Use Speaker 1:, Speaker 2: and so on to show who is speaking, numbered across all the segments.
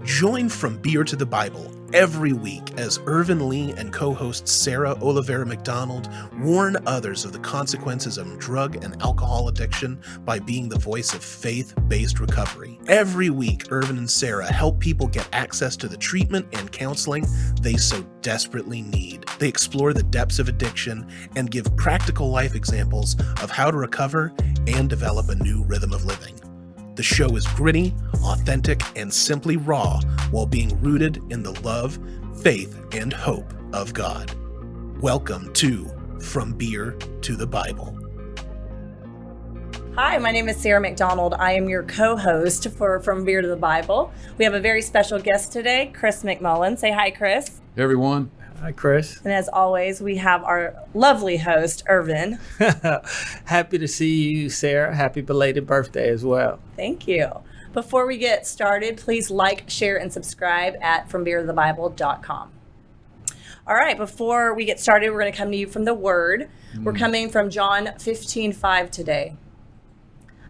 Speaker 1: Join From Beer to the Bible every week as Ervein Lee and co-host Sarah Oliveira McDonald warn others of the consequences of drug and alcohol addiction by being the voice of faith-based recovery. Every week, Ervein and Sarah help people get access to the treatment and counseling they so desperately need. They explore the depths of addiction and give practical life examples of how to recover and develop a new rhythm of living. The show is gritty, authentic, and simply raw while being rooted in the love, faith, and hope of God. Welcome to From Beer to the Bible.
Speaker 2: Hi, my name is Sarah McDonald. I am your co-host for From Beer to the Bible. We have a very special guest today, Chris McMullen. Say hi, Chris.
Speaker 3: Hey, everyone.
Speaker 4: Hi, Chris.
Speaker 2: And as always, we have our lovely host, Ervein.
Speaker 4: Happy to see you, Sarah. Happy belated birthday as well.
Speaker 2: Thank you. Before we get started, please like, share, and subscribe at FromBeerToTheBible.com. All right, before we get started, we're going to come to you from the Word. We're coming from John 15:5 today.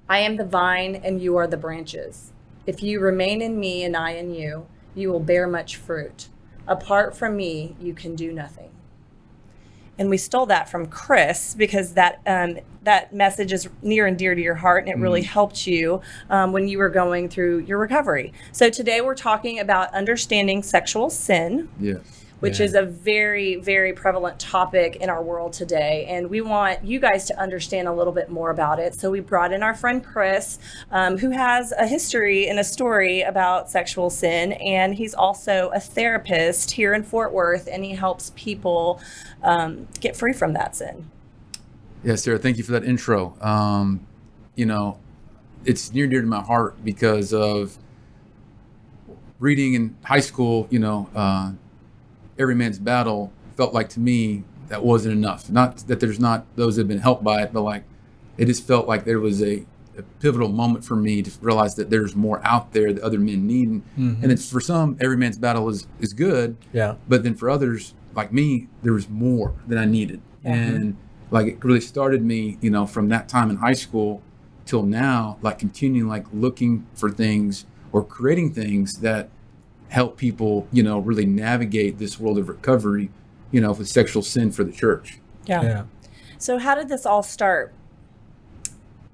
Speaker 2: I am the vine and you are the branches. If you remain in me and I in you, you will bear much fruit. Apart from me, you can do nothing. And we stole that from Chris because that message is near and dear to your heart, and it really helped you when you were going through your recovery. So today we're talking about understanding sexual sin.
Speaker 3: Yes.
Speaker 2: Which is a very, very prevalent topic in our world today. And we want you guys to understand a little bit more about it. So we brought in our friend Chris, who has a history and a story about sexual sin. And he's also a therapist here in Fort Worth, and he helps people get free from that sin.
Speaker 3: Yeah, Sarah, thank you for that intro. It's near and dear to my heart because of reading in high school, Every Man's Battle felt like to me that wasn't enough. Not that there's not those that have been helped by it, but it just felt like there was a pivotal moment for me to realize that there's more out there that other men need. And it's for some, Every Man's Battle is good. Yeah. But then for others, like me, there was more than I needed. And it really started me, from that time in high school till now, continuing looking for things or creating things that help people, really navigate this world of recovery, with sexual sin for the church.
Speaker 2: Yeah. So how did this all start?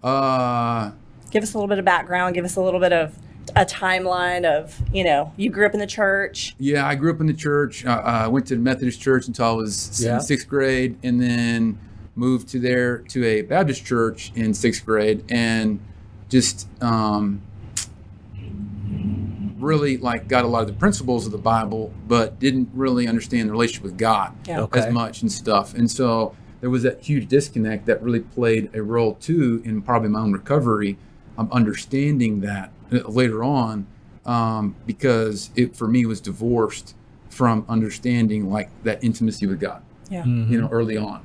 Speaker 2: Give us a little bit of background. Give us a little bit of a timeline of, you grew up in the church.
Speaker 3: Yeah, I grew up in the church. I went to the Methodist church until I was in sixth grade, and then moved to a Baptist church in sixth grade, and just really got a lot of the principles of the Bible, but didn't really understand the relationship with God as much and stuff. And so there was that huge disconnect that really played a role too in probably my own recovery. I'm understanding that later on because it for me was divorced from understanding that intimacy with God. Yeah. Early on,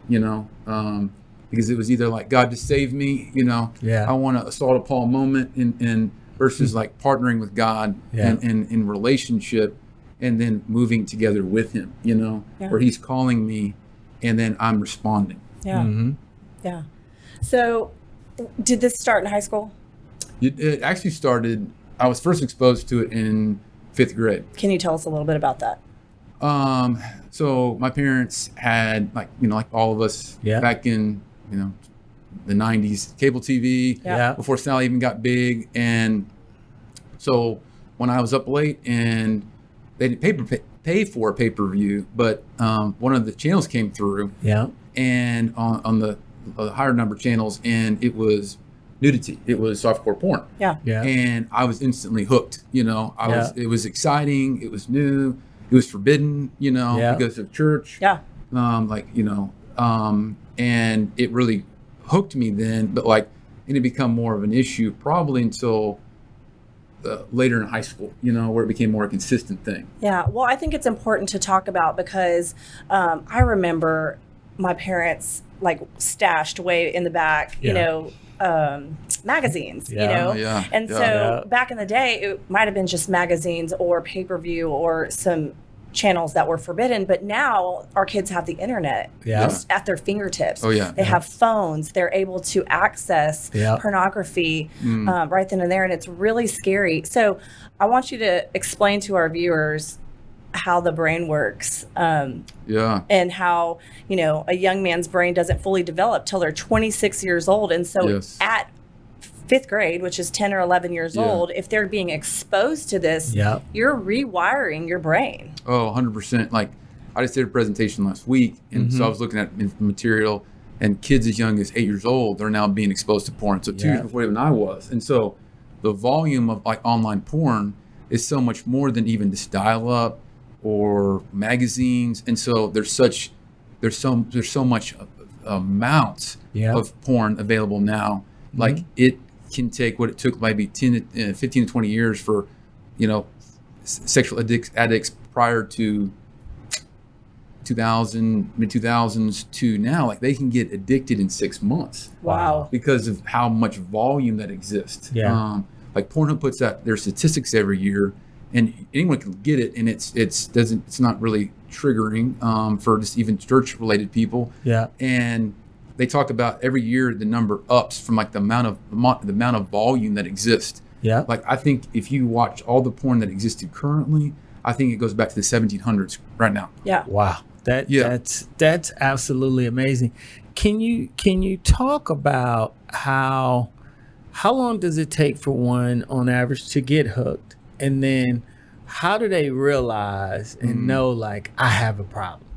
Speaker 3: because it was either God to save me, I want a Saul to Paul moment and versus partnering with God and in relationship and then moving together with him, where he's calling me and then I'm responding.
Speaker 2: Yeah. Yeah. So did this start in high school?
Speaker 3: It actually started, I was first exposed to it in fifth grade.
Speaker 2: Can you tell us a little bit about that?
Speaker 3: So my parents had like all of us back in, the 90s, cable TV, before Sally even got big. And so when I was up late and they didn't pay for a pay-per-view, but one of the channels came through and on the higher number channels, and it was nudity. It was softcore porn. And I was instantly hooked. It was exciting. It was new. It was forbidden, because of church. And it really hooked me then, but it didn't become more of an issue probably until later in high school, where it became more a consistent thing.
Speaker 2: Yeah, well, I think it's important to talk about because I remember my parents stashed way in the back, magazines, and so back in the day, it might have been just magazines or pay-per-view or some channels that were forbidden, but now our kids have the internet just at their fingertips.
Speaker 3: Oh, yeah.
Speaker 2: They have phones. They're able to access
Speaker 4: Yeah.
Speaker 2: pornography right then and there, and it's really scary. So I want you to explain to our viewers how the brain works, and how, a young man's brain doesn't fully develop till they're 26 years old. And so at 5th grade, which is 10 or 11 years old, if they're being exposed to this, you're rewiring your brain.
Speaker 3: Oh, 100%. Like, I just did a presentation last week, and so I was looking at material, and kids as young as 8 years old are now being exposed to porn. So 2 years before even I was. And so the volume of like online porn is so much more than even just dial-up or magazines. And so there's so much amounts of porn available now. Like, it can take what it took maybe 15 to 20 years for, sexual addicts prior to mid-2000s to now. Like, they can get addicted in 6 months.
Speaker 2: Wow.
Speaker 3: Because of how much volume that exists. Like, Pornhub puts out their statistics every year, and anyone can get it, and it's not really triggering for just even church-related people. And they talk about every year the number ups from like the amount of volume that exists. Like, I think if you watch all the porn that existed currently, I think it goes back to the 1700s right now.
Speaker 4: Wow. That's absolutely amazing. Can you talk about how long does it take for one on average to get hooked, and then how do they realize and know, like, I have a problem?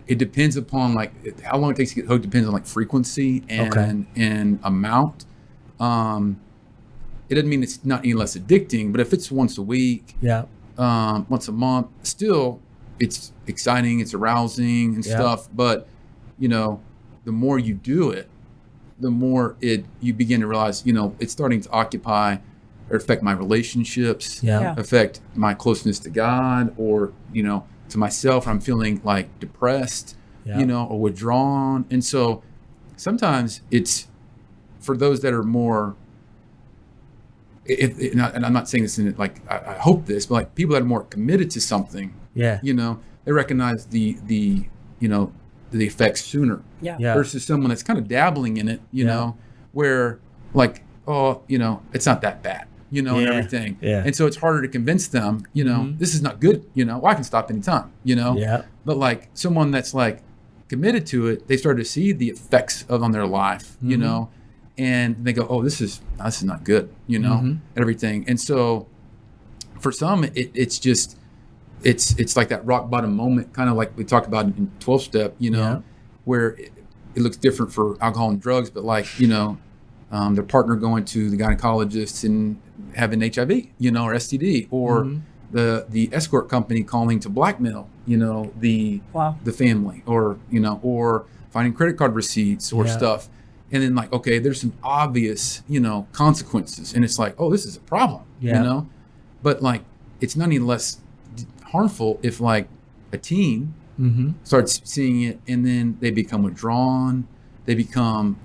Speaker 3: It depends upon like how long it takes to get hooked. Depends on like frequency and amount. It doesn't mean it's not any less addicting, but if it's once a week, once a month, still it's exciting, it's arousing and stuff. But the more you do it, the more you begin to realize, it's starting to occupy or affect my relationships, affect my closeness to God, or to myself. I'm feeling like depressed, or withdrawn. And so sometimes it's for those that are more, and I'm not saying this in it like I hope this, but like people that are more committed to something, they recognize the effects sooner versus someone that's kind of dabbling in it, where like, it's not that bad. And everything. And so it's harder to convince them, this is not good, I can stop anytime, But like someone that's like committed to it, they start to see the effects on their life, and they go, oh, this is not good, and everything. And so for some, it's just, it's like that rock bottom moment, kind of like we talked about in 12-step, where it looks different for alcohol and drugs, but like, their partner going to the gynecologist and having HIV, or STD, or the escort company calling to blackmail, the family, or or finding credit card receipts or stuff, and then like, okay, there's some obvious, consequences, and it's like, oh, this is a problem, but like it's not any less harmful if like a teen starts seeing it and then they become withdrawn. They become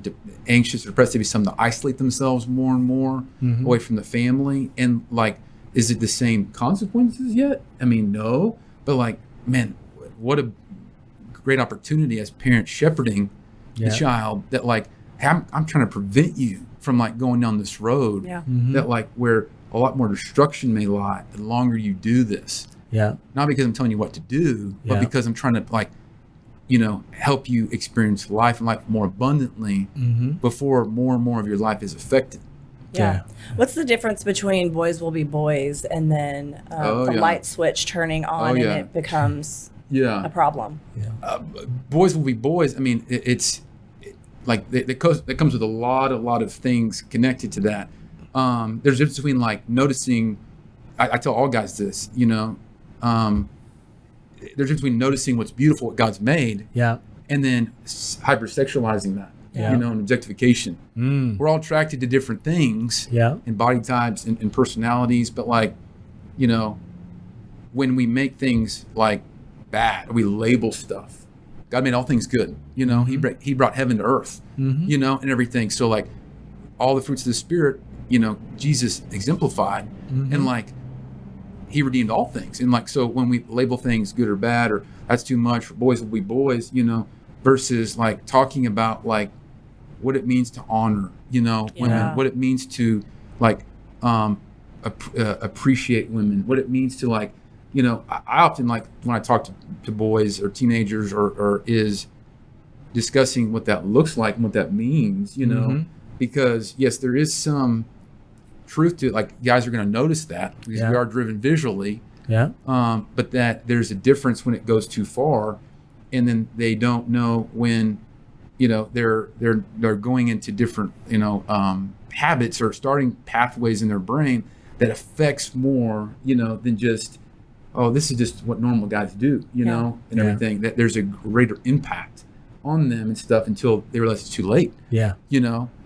Speaker 3: anxious or depressed. They become to isolate themselves more and more away from the family. And like, is it the same consequences yet? I mean, no. But like, man, what a great opportunity as parents shepherding the child that like, hey, I'm trying to prevent you from like going down this road that like where a lot more destruction may lie the longer you do this. Not because I'm telling you what to do, but because I'm trying to like, help you experience life and life more abundantly before more and more of your life is affected.
Speaker 2: What's the difference between boys will be boys and then the light switch turning on and it becomes a problem?
Speaker 3: Boys will be boys. I mean, it's like that comes with a lot of things connected to that. There's a difference between like noticing. I tell all guys this, there's a difference between noticing what's beautiful, what God's made, and then hypersexualizing that, and objectification. We're all attracted to different things, and body types and personalities, but like, when we make things like bad, we label stuff. God made all things good, He brought heaven to earth, and everything. So like, all the fruits of the Spirit, Jesus exemplified, and like, he redeemed all things. And like, so when we label things good or bad, or that's too much, or boys will be boys, versus like talking about like what it means to honor, women, what it means to like appreciate women, what it means to like, I often like when I talk to boys or teenagers or is discussing what that looks like and what that means, because yes, there is some truth to it. Like guys are going to notice that because we are driven visually. Yeah. But that there's a difference when it goes too far, and then they don't know when, they're going into different, habits or starting pathways in their brain that affects more, than just, oh, this is just what normal guys do, and everything. That there's a greater impact on them and stuff until they realize it's too late. Yeah.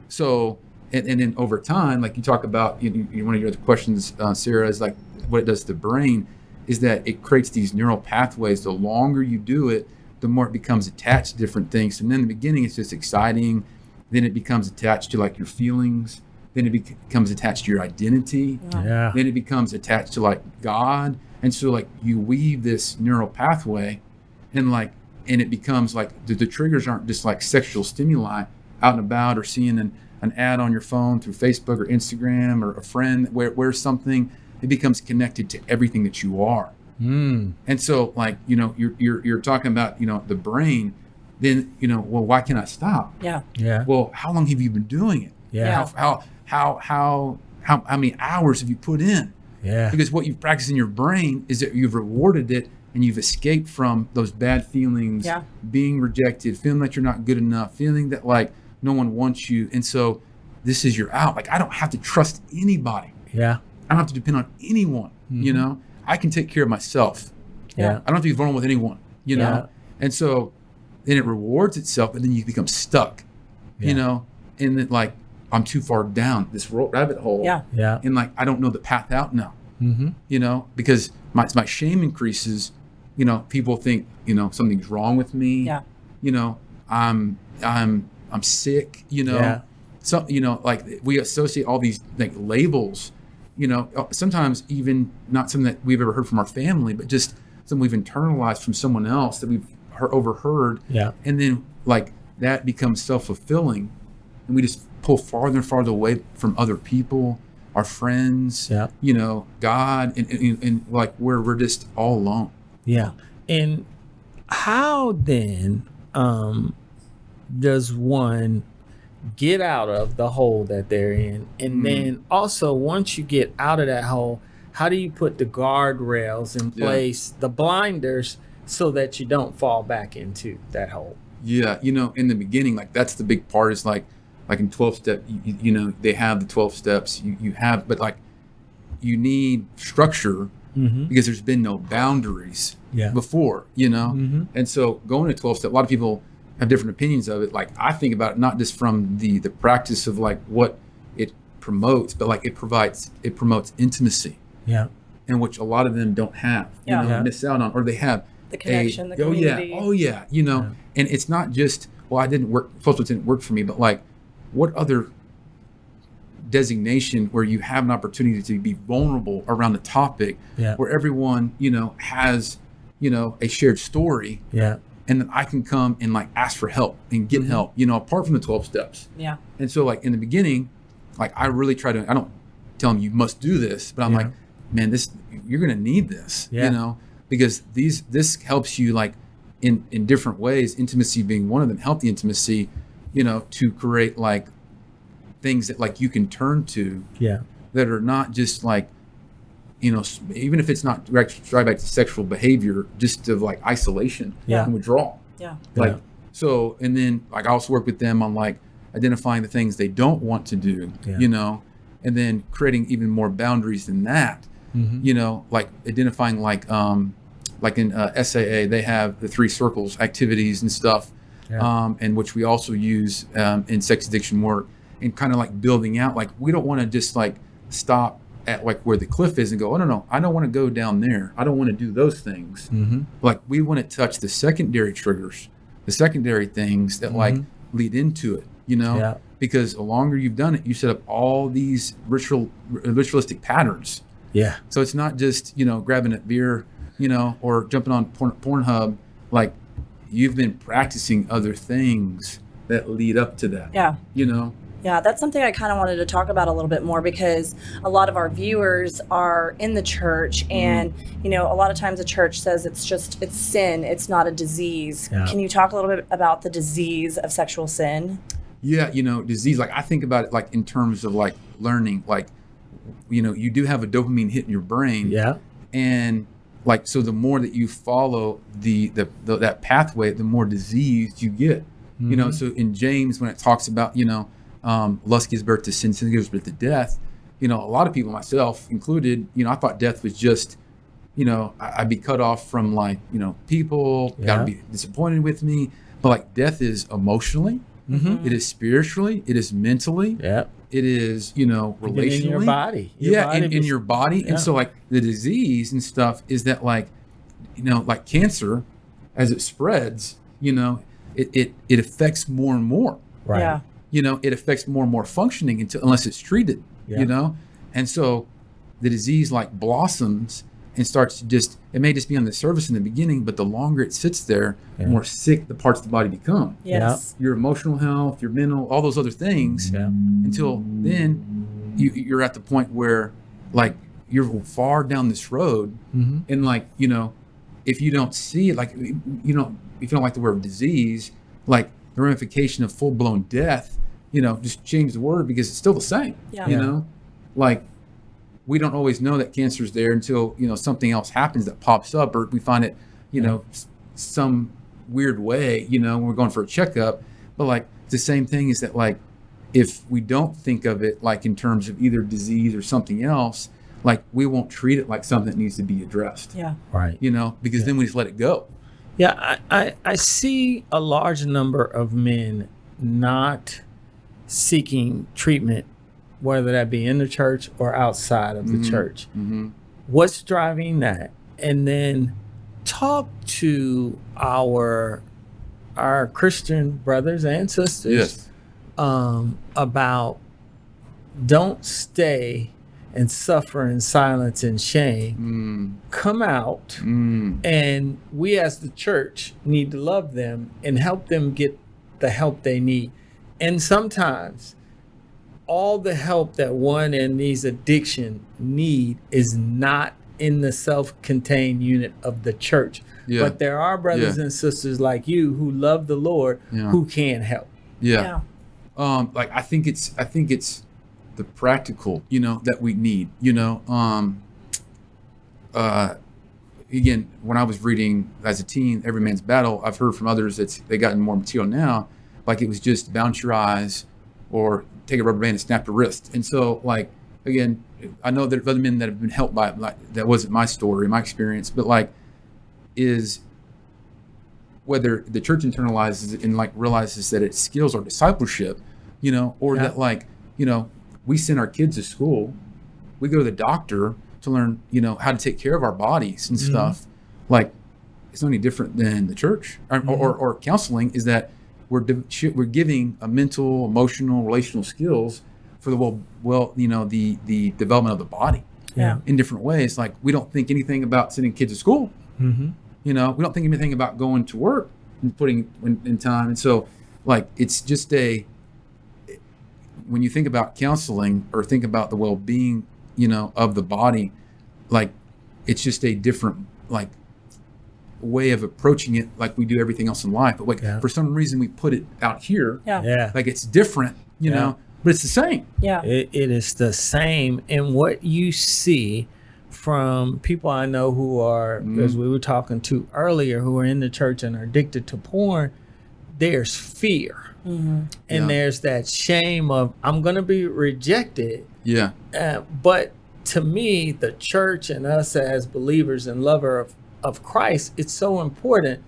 Speaker 3: So. And then over time, like you talk about, one of your other questions, Sarah, is like what it does to the brain is that it creates these neural pathways. The longer you do it, the more it becomes attached to different things. And then in the beginning, it's just exciting. Then it becomes attached to like your feelings. Then it becomes attached to your identity. Yeah. Then it becomes attached to like God. And so like you weave this neural pathway and it becomes like the triggers aren't just like sexual stimuli out and about or seeing an ad on your phone through Facebook or Instagram or a friend wears something. It becomes connected to everything that you are. And so like, you're talking about, the brain, then, well, why can't I stop? Yeah. Yeah. Well, how long have you been doing it? Yeah. How many hours have you put in? Yeah. Because what you've practiced in your brain is that you've rewarded it and you've escaped from those bad feelings, being rejected, feeling that you're not good enough, feeling that like no one wants you. And so this is your out. Like, I don't have to trust anybody. Yeah. I don't have to depend on anyone, I can take care of myself. Yeah. I don't have to be vulnerable with anyone, And so then it rewards itself, and then you become stuck, and then like, I'm too far down this rabbit hole. Yeah. Yeah. And like, I don't know the path out now, because my shame increases, people think, something's wrong with me. Yeah. I'm sick, So, like we associate all these like labels, sometimes even not something that we've ever heard from our family, but just something we've internalized from someone else that we've overheard. Yeah. And then like that becomes self-fulfilling, and we just pull farther and farther away from other people, our friends, God, and like where we're just all alone. Yeah.
Speaker 4: And how then, does one get out of the hole that they're in? And then also, once you get out of that hole, how do you put the guardrails in place, the blinders, so that you don't fall back into that hole?
Speaker 3: Yeah. In the beginning, like that's the big part is like in 12-step, they have the 12 steps you have, but like you need structure because there's been no boundaries before, And so going to 12-step, a lot of people have different opinions of it. Like I think about it not just from the practice of like what it promotes, but like it promotes intimacy. Yeah. And which a lot of them don't have, miss out on, or they have
Speaker 2: the connection, the community.
Speaker 3: And it's not just, well, 12 didn't work for me, but like what other designation where you have an opportunity to be vulnerable around the topic where everyone, has, a shared story. Yeah. And then I can come and like ask for help and get help, apart from the 12 steps. Yeah. And so like in the beginning, like I really try to, I don't tell them you must do this, but I'm like, man, you're going to need this, because this helps you like in different ways, intimacy being one of them, healthy intimacy, to create like things that like you can turn to that are not just like, even if it's not direct back to sexual behavior, just of like isolation and withdrawal. Yeah. Like, so, and then like I also work with them on like identifying the things they don't want to do, and then creating even more boundaries than that, like identifying like in SAA, they have the 3 circles activities and stuff, and which we also use in sex addiction work, and kind of like building out, like we don't want to just like stop at like where the cliff is and go, oh no, I don't want to go down there. I don't want to do those things. Like we want to touch the secondary triggers, the secondary things that like lead into it, because the longer you've done it, you set up all these ritualistic patterns,
Speaker 4: Yeah.
Speaker 3: So it's not just, grabbing a beer, or jumping on Pornhub. Like, you've been practicing other things that lead up to that.
Speaker 2: Yeah.
Speaker 3: Yeah,
Speaker 2: that's something I kind of wanted to talk about a little bit more, because a lot of our viewers are in the church, and a lot of times the church says it's sin, it's not a disease.
Speaker 4: Yeah.
Speaker 2: Can you talk a little bit about the disease of sexual sin?
Speaker 3: Yeah, disease, like I think about it like in terms of like learning, like, you do have a dopamine hit in your brain.
Speaker 4: Yeah.
Speaker 3: And like, so the more that you follow that pathway, the more diseased you get. So in James, when it talks about, lust gives birth to sin, sin gives birth to death. A lot of people, myself included, I thought death was just, I'd be cut off from like, people, gotta be disappointed with me. But like, death is emotionally, it is spiritually, it is mentally, it is, relationally.
Speaker 4: In your body.
Speaker 3: In your body. Yeah. And so like the disease and stuff is that like, like cancer, as it spreads, it affects more and more.
Speaker 4: Right.
Speaker 2: Yeah.
Speaker 3: It affects more and more functioning unless it's treated, And so the disease like blossoms and starts to it may just be on the surface in the beginning, but the longer it sits there, the more sick the parts of the body become.
Speaker 2: Yes.
Speaker 3: Your emotional health, your mental, all those other things, until then you're at the point where like you're far down this road, and like, if you don't see it, like, if you don't like the word disease, like the ramification of full-blown death, just change the word, because it's still the same. Like, we don't always know that cancer is there until something else happens that pops up, or we find it some weird way when we're going for a checkup. But like, the same thing is that like, if we don't think of it like in terms of either disease or something else, like we won't treat it like something that needs to be addressed.
Speaker 4: Right.
Speaker 3: Because then we just let it go.
Speaker 4: Yeah, I see a large number of men not seeking treatment, whether that be in the church or outside of the church. What's driving that? And then talk to our Christian brothers and sisters about, don't stay and suffer in silence and shame. Come out, and we as the church need to love them and help them get the help they need. And sometimes all the help that one in these addiction need is not in the self-contained unit of the church. But there are brothers and sisters like you who love the Lord who can help.
Speaker 3: Like I think it's the practical, that we need, again, when I was reading as a teen, Every Man's Battle, I've heard from others they gotten more material now, like it was just bounce your eyes or take a rubber band and snap your wrist. And so like, again, I know there are other men that have been helped by it, like that wasn't my story, my experience, but like, is whether the church internalizes it and like realizes that it skills our discipleship, or that like, we send our kids to school, we go to the doctor to learn, how to take care of our bodies and stuff. Like, it's no any different than the church or counseling, is that we're giving a mental, emotional, relational skills for the development of the body in different ways. Like, we don't think anything about sending kids to school. We don't think anything about going to work and putting in time. And so like, it's just when you think about counseling or think about the well-being, of the body, like it's just a different like way of approaching it, like we do everything else in life. But like for some reason we put it out here, like it's different, but it's the same.
Speaker 4: It is the same. And what you see from people I know who are, as we were talking to earlier, who are in the church and are addicted to porn, there's fear. And there's that shame of, I'm going to be rejected. But to me, the church and us as believers and lover of Christ, it's so important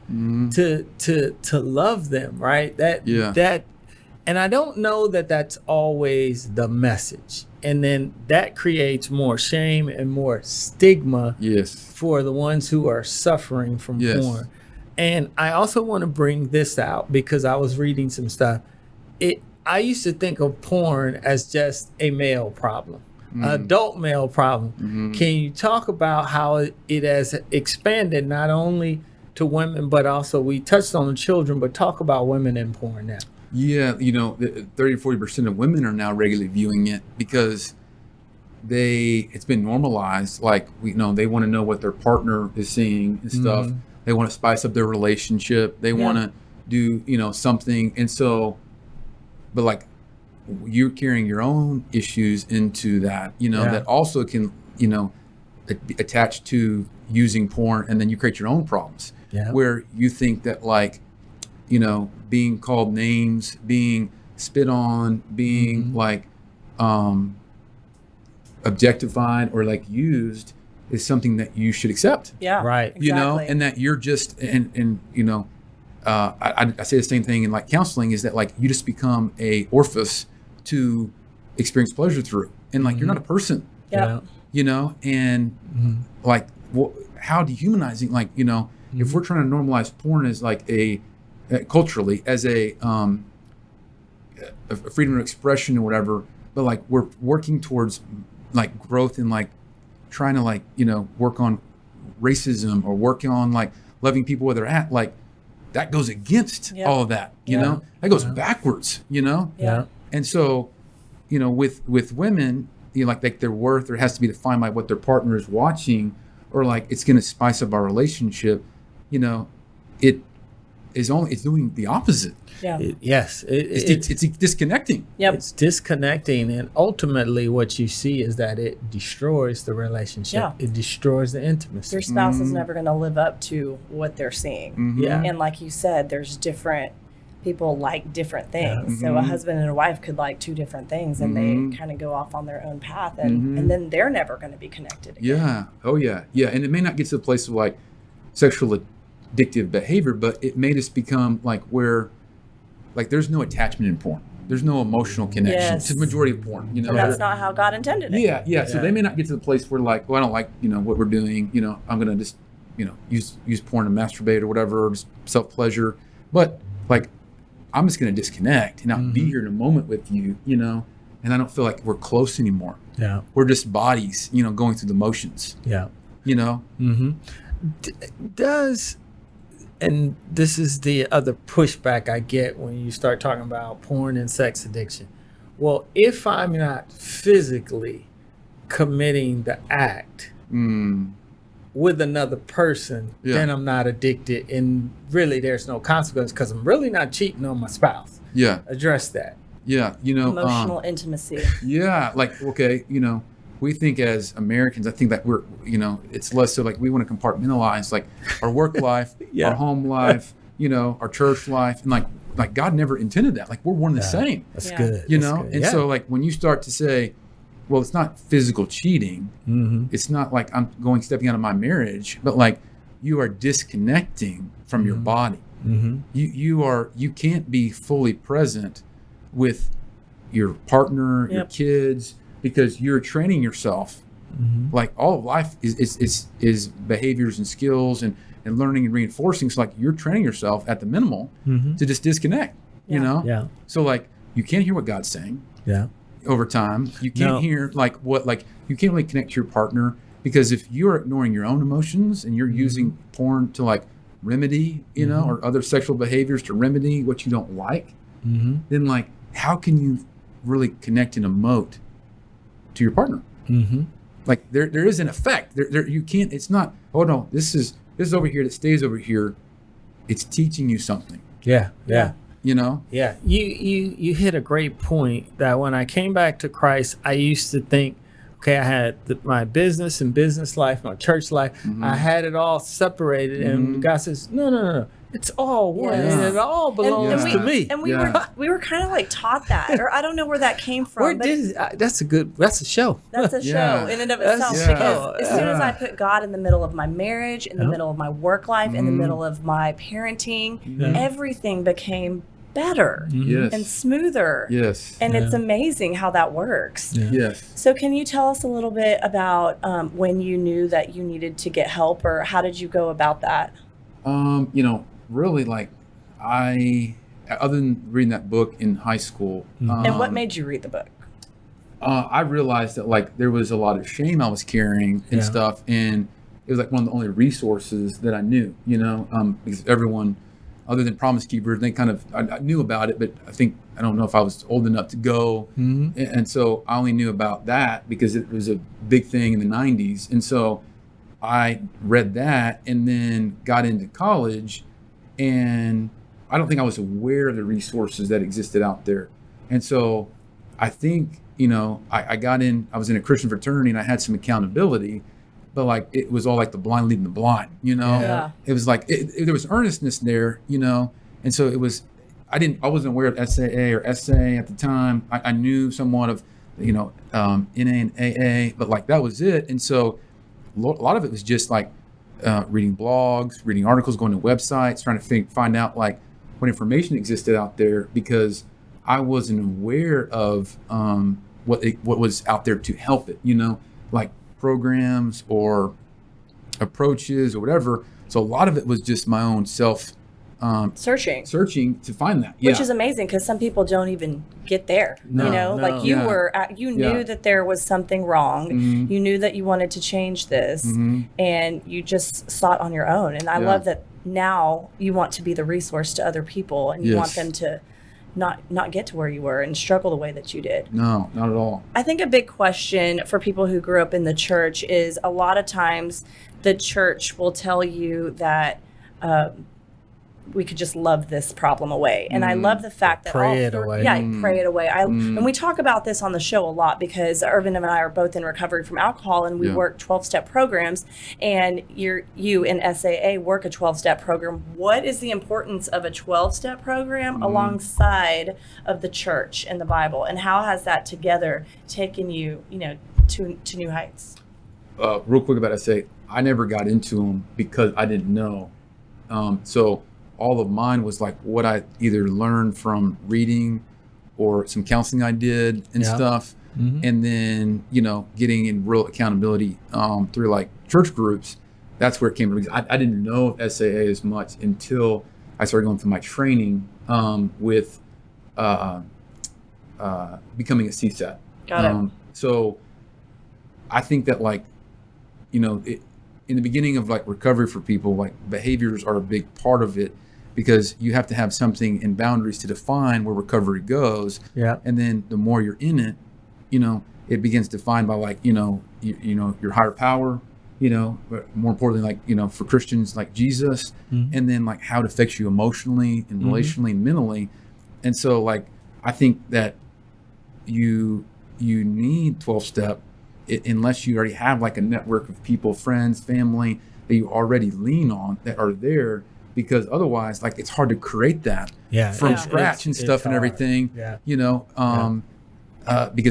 Speaker 4: to love them, right? That, and I don't know that that's always the message. And then that creates more shame and more stigma for the ones who are suffering from porn. And I also want to bring this out because I was reading some stuff. I used to think of porn as just a male problem. adult male problem. Can you talk about how it has expanded not only to women, but also we touched on the children, but talk about women in porn now?
Speaker 3: Yeah, 30 to 40% of women are now regularly viewing it because it's been normalized. Like, they want to know what their partner is seeing and stuff. They want to spice up their relationship. They want to do, something. And so, but like, you're carrying your own issues into that, that also can, attach to using porn, and then you create your own problems where you think that, like, being called names, being spit on, being like objectified or like used is something that you should accept.
Speaker 2: Yeah,
Speaker 4: right.
Speaker 2: Exactly.
Speaker 3: And that you're just I say the same thing in like counseling, is that like you just become a orifice to experience pleasure through, and like you're not a person.
Speaker 2: Yeah.
Speaker 3: And like how dehumanizing, like if we're trying to normalize porn as like a culturally as a freedom of expression or whatever, but like we're working towards like growth and like trying to like work on racism or working on like loving people where they're at, like that goes against all of that, that goes backwards, and so with women, like their worth, there has to be defined by what their partner is watching, or like it's going to spice up our relationship. It's doing the opposite.
Speaker 2: Yeah.
Speaker 3: It's disconnecting.
Speaker 2: Yep.
Speaker 4: It's disconnecting, and ultimately what you see is that it destroys the relationship.
Speaker 2: Yeah.
Speaker 4: It destroys the intimacy.
Speaker 2: Your spouse is never going to live up to what they're seeing.
Speaker 4: Yeah.
Speaker 2: And like you said, there's different people like different things. So a husband and a wife could like two different things, and they kind of go off on their own path, and then they're never going to be connected again.
Speaker 3: Yeah. Oh yeah. Yeah. And it may not get to the place of like sexual addictive behavior, but it may just become like where like there's no attachment in porn. There's no emotional connection to the majority of porn.
Speaker 2: And that's not how God intended it.
Speaker 3: Yeah. So they may not get to the place where like, well, I don't like, what we're doing, I'm gonna just, use porn to masturbate or whatever, or just self-pleasure. But like I'm just gonna disconnect and not be here in a moment with you, and I don't feel like we're close anymore.
Speaker 4: Yeah.
Speaker 3: We're just bodies, going through the motions.
Speaker 4: Yeah. And this is the other pushback I get when you start talking about porn and sex addiction. Well, if I'm not physically committing the act with another person, then I'm not addicted, and really there's no consequence because I'm really not cheating on my spouse.
Speaker 3: Yeah.
Speaker 4: Address that.
Speaker 3: Yeah.
Speaker 2: Emotional intimacy.
Speaker 3: Yeah. Like, okay, we think as Americans, I think that we're, it's less so like we want to compartmentalize like our work life, our home life, our church life. And like God never intended that. Like we're one and the same.
Speaker 4: That's good.
Speaker 3: And so like when you start to say, well, it's not physical cheating. It's not like I'm stepping out of my marriage, but like you are disconnecting from your body. You can't be fully present with your partner, your kids, because you're training yourself. Like all of life is behaviors and skills and learning and reinforcing. So like you're training yourself at the minimal to just disconnect, So like you can't hear what God's saying over time. You can't hear you can't really connect to your partner, because if you're ignoring your own emotions and you're using porn to like remedy, or other sexual behaviors to remedy what you don't like, then like how can you really connect and emote to your partner? Like there is an effect there. You can't, it's not, oh no, this is over here that stays over here. It's teaching you something.
Speaker 4: Yeah.
Speaker 3: Yeah.
Speaker 4: You hit a great point that when I came back to Christ, I used to think, okay, I had my business and business life, my church life, I had it all separated, and God says, no. It's all one, and it all belongs to me.
Speaker 2: And we were kind of like taught that, or I don't know where that came from.
Speaker 4: That's a show.
Speaker 2: That's a show in and of itself. Because as soon as I put God in the middle of my marriage, in the middle of my work life, in the middle of my parenting, everything became better and smoother.
Speaker 3: Yes.
Speaker 2: And it's amazing how that works.
Speaker 3: Yes.
Speaker 2: So can you tell us a little bit about when you knew that you needed to get help, or how did you go about that?
Speaker 3: Really, like other than reading that book in high school.
Speaker 2: And what made you read the book?
Speaker 3: I realized that like there was a lot of shame I was carrying and stuff, and it was like one of the only resources that I knew, because everyone other than Promise Keepers, they kind of, I knew about it, but I don't know if I was old enough to go. Mm-hmm. And so I only knew about that because it was a big thing in the 90s. And so I read that and then got into college, and I don't think I was aware of the resources that existed out there. And so I think, I got in, I was in a Christian fraternity and I had some accountability, but like it was all like the blind leading the blind,
Speaker 2: Yeah.
Speaker 3: It was like there was earnestness there, and so it was. I wasn't aware of SAA or SA at the time. I knew somewhat of, NA and AA, but like that was it. And so a lot of it was just like reading blogs, reading articles, going to websites, trying to find out like what information existed out there, because I wasn't aware of what was out there to help it, like programs or approaches or whatever. So a lot of it was just my own self searching to find that,
Speaker 2: which is amazing because some people don't even get there. Like you were you knew that there was something wrong. Mm-hmm. You knew that you wanted to change this, mm-hmm. and you just sought on your own. And I love that now you want to be the resource to other people, and you want them to not get to where you were and struggle the way that you did.
Speaker 3: No, not at all.
Speaker 2: I think a big question for people who grew up in the church is a lot of times the church will tell you that we could just love this problem away. And I love the fact that
Speaker 4: pray it away.
Speaker 2: Pray it away. And we talk about this on the show a lot because Ervein and I are both in recovery from alcohol, and we work 12-step programs, and you in SAA work a 12-step program. What is the importance of a 12-step program alongside of the church and the Bible, and how has that together taken you, to new heights?
Speaker 3: Real quick about SA, I never got into them because I didn't know. So all of mine was like what I either learned from reading or some counseling I did and stuff. Mm-hmm. And then, getting in real accountability through like church groups. That's where it came from. I didn't know of SAA as much until I started going through my training with becoming a CSAT.
Speaker 2: Got it.
Speaker 3: So I think that like, in the beginning of like recovery for people, like behaviors are a big part of it, because you have to have something in boundaries to define where recovery goes. Yeah. And then the more you're in it, it begins defined by like, your higher power, but more importantly, like, for Christians, like Jesus, and then like how it affects you emotionally and relationally and mentally. And so like, I think that you need 12-step unless you already have like a network of people, friends, family that you already lean on that are there, because otherwise like it's hard to create that from scratch and stuff and everything, because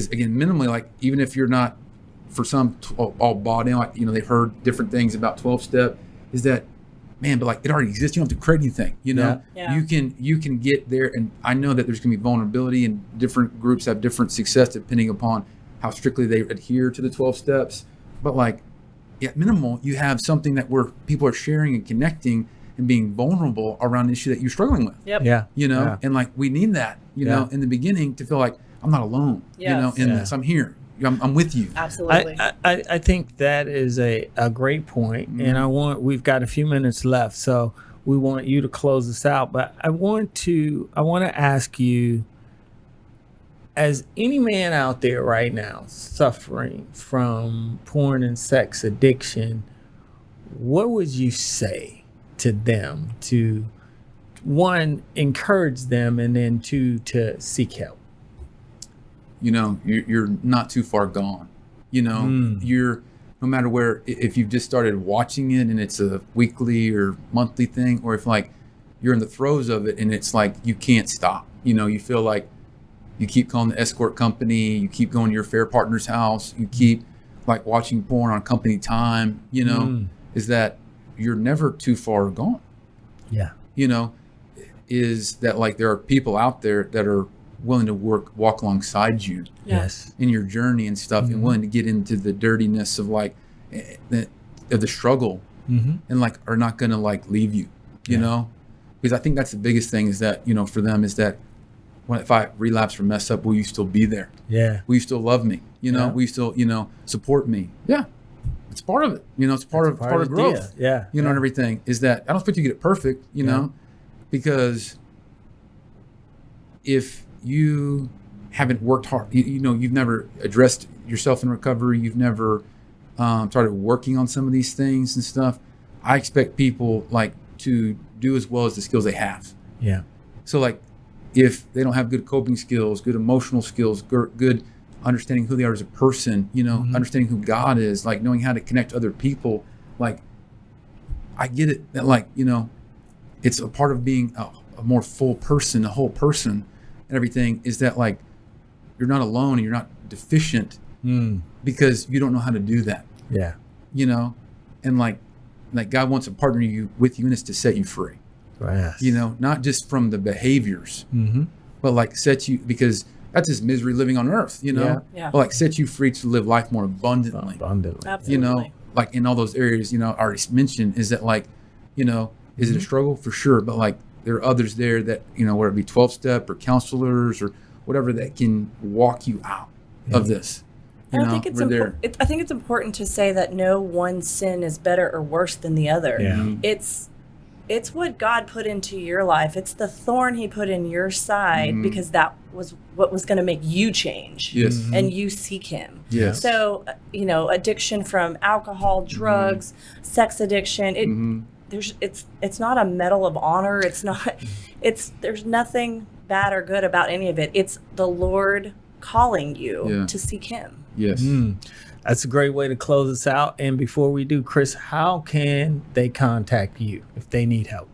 Speaker 3: again, minimally, like even if you're not, for some all bought in, like, they've heard different things about 12-step, is that, man, but like it already exists. You don't have to create anything, you can get there. And I know that there's gonna be vulnerability, and different groups have different success depending upon how strictly they adhere to the 12 steps. But like, at minimal, you have something that where people are sharing and connecting and being vulnerable around an issue that you're struggling with.
Speaker 2: Yep.
Speaker 3: Yeah. And like, we need that, in the beginning to feel like I'm not alone, in this, I'm here. I'm with you.
Speaker 2: Absolutely.
Speaker 4: I think that is a great point. And we've got a few minutes left, so we want you to close this out. But I want to ask you, as any man out there right now suffering from porn and sex addiction, what would you say to them to, one, encourage them, and then two, to seek help?
Speaker 3: You're not too far gone. You're, no matter where, if you've just started watching it and it's a weekly or monthly thing, or if like you're in the throes of it and it's like you can't stop, you feel like you keep calling the escort company, you keep going to your affair partner's house, you keep like watching porn on company time, is that you're never too far gone.
Speaker 4: Yeah.
Speaker 3: Is that like there are people out there that are willing to walk alongside you in your journey and stuff, and willing to get into the dirtiness of like the struggle, and like are not gonna like leave you, because I think that's the biggest thing, is that, for them, is that if I relapse or mess up, will you still be there?
Speaker 4: Yeah.
Speaker 3: Will you still love me? Will you still, support me? Yeah. It's part of it. It's part of growth.
Speaker 4: Yeah.
Speaker 3: And everything is that I don't expect you to get it perfect, because if you haven't worked hard, you've never addressed yourself in recovery, you've never started working on some of these things and stuff, I expect people to do as well as the skills they have.
Speaker 4: Yeah.
Speaker 3: So if they don't have good coping skills, good emotional skills, good understanding who they are as a person, understanding who God is, knowing how to connect to other people, I get it that it's a part of being a more full person, a whole person and everything, is that you're not alone and you're not deficient because you don't know how to do that.
Speaker 4: Yeah.
Speaker 3: And God wants to partner with you, and it's to set you free.
Speaker 4: Yes.
Speaker 3: Not just from the behaviors, but set you, because that's just misery living on earth,
Speaker 2: Yeah.
Speaker 3: But set you free to live life more abundantly.
Speaker 2: Absolutely.
Speaker 3: In all those areas, I already mentioned, is that is it a struggle? For sure. But there are others there that, whether it be 12-step or counselors or whatever, that can walk you out of this.
Speaker 2: And I think I think it's important to say that no one sin is better or worse than the other.
Speaker 4: Yeah.
Speaker 2: It's what God put into your life. It's the thorn he put in your side because that was what was going to make you change.
Speaker 3: Yes.
Speaker 2: And you seek him.
Speaker 3: Yes.
Speaker 2: So, addiction from alcohol, drugs, sex addiction, it's not a medal of honor. There's nothing bad or good about any of it. It's the Lord calling you to seek him.
Speaker 3: Yes.
Speaker 4: That's a great way to close us out. And before we do, Chris, how can they contact you if they need help?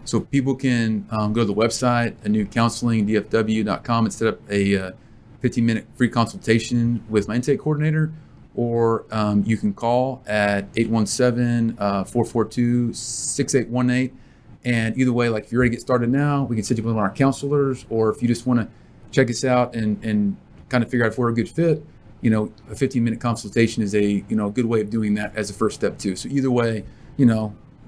Speaker 3: So people can go to the website, anewcounselingdfw.com, and set up a 15-minute free consultation with my intake coordinator, or you can call at 817-442-6818. And either way, if you're ready to get started now, we can set you up with one of our counselors, or if you just want to check us out and kind of figure out if we're a good fit, a 15-minute consultation is a good way of doing that as a first step too. So either way,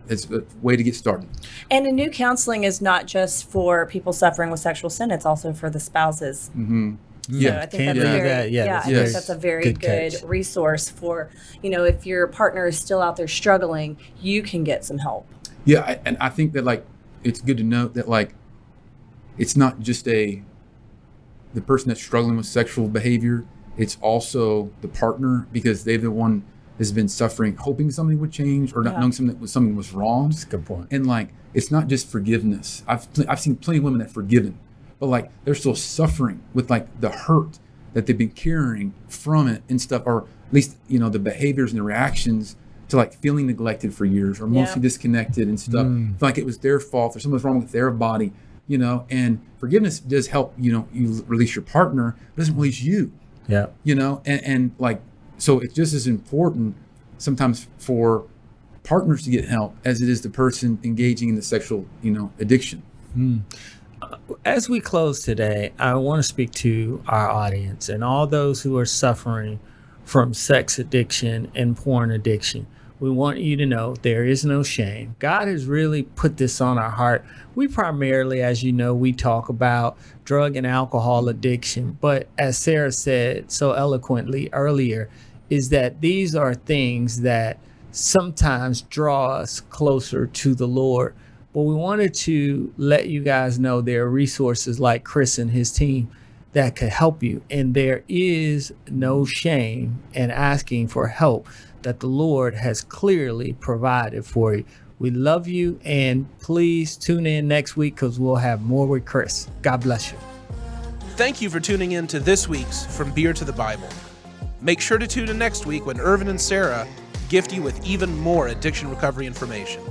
Speaker 3: it's a way to get started.
Speaker 2: And a new counseling is not just for people suffering with sexual sin; it's also for the spouses.
Speaker 3: Mm-hmm.
Speaker 2: So I think that's I think that's a very good resource for if your partner is still out there struggling, you can get some help.
Speaker 3: Yeah, and I think that it's good to note that it's not just the person that's struggling with sexual behavior. It's also the partner, because they're the one that's been suffering, hoping something would change, or not knowing something was wrong.
Speaker 4: That's a good point.
Speaker 3: And it's not just forgiveness. I've seen plenty of women that forgiven, but they're still suffering with the hurt that they've been carrying from it and stuff, or at least the behaviors and the reactions to feeling neglected for years, or mostly disconnected and stuff. Feel it was their fault, or something was wrong with their body, and forgiveness does help, you release your partner, it doesn't release you.
Speaker 4: Yeah.
Speaker 3: So it's just as important sometimes for partners to get help as it is the person engaging in the sexual, addiction.
Speaker 4: As we close today, I want to speak to our audience and all those who are suffering from sex addiction and porn addiction. We want you to know there is no shame. God has really put this on our heart. We primarily, as you know, we talk about drug and alcohol addiction. But as Sarah said so eloquently earlier, is that these are things that sometimes draw us closer to the Lord. But we wanted to let you guys know there are resources like Chris and his team that could help you. And there is no shame in asking for help that the Lord has clearly provided for you. We love you, and please tune in next week because we'll have more with Chris. God bless you.
Speaker 1: Thank you for tuning in to this week's From Beer to the Bible. Make sure to tune in next week when Ervein and Sarah gift you with even more addiction recovery information.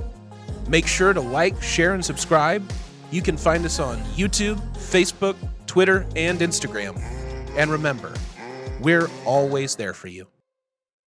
Speaker 1: Make sure to like, share, and subscribe. You can find us on YouTube, Facebook, Twitter, and Instagram. And remember, we're always there for you.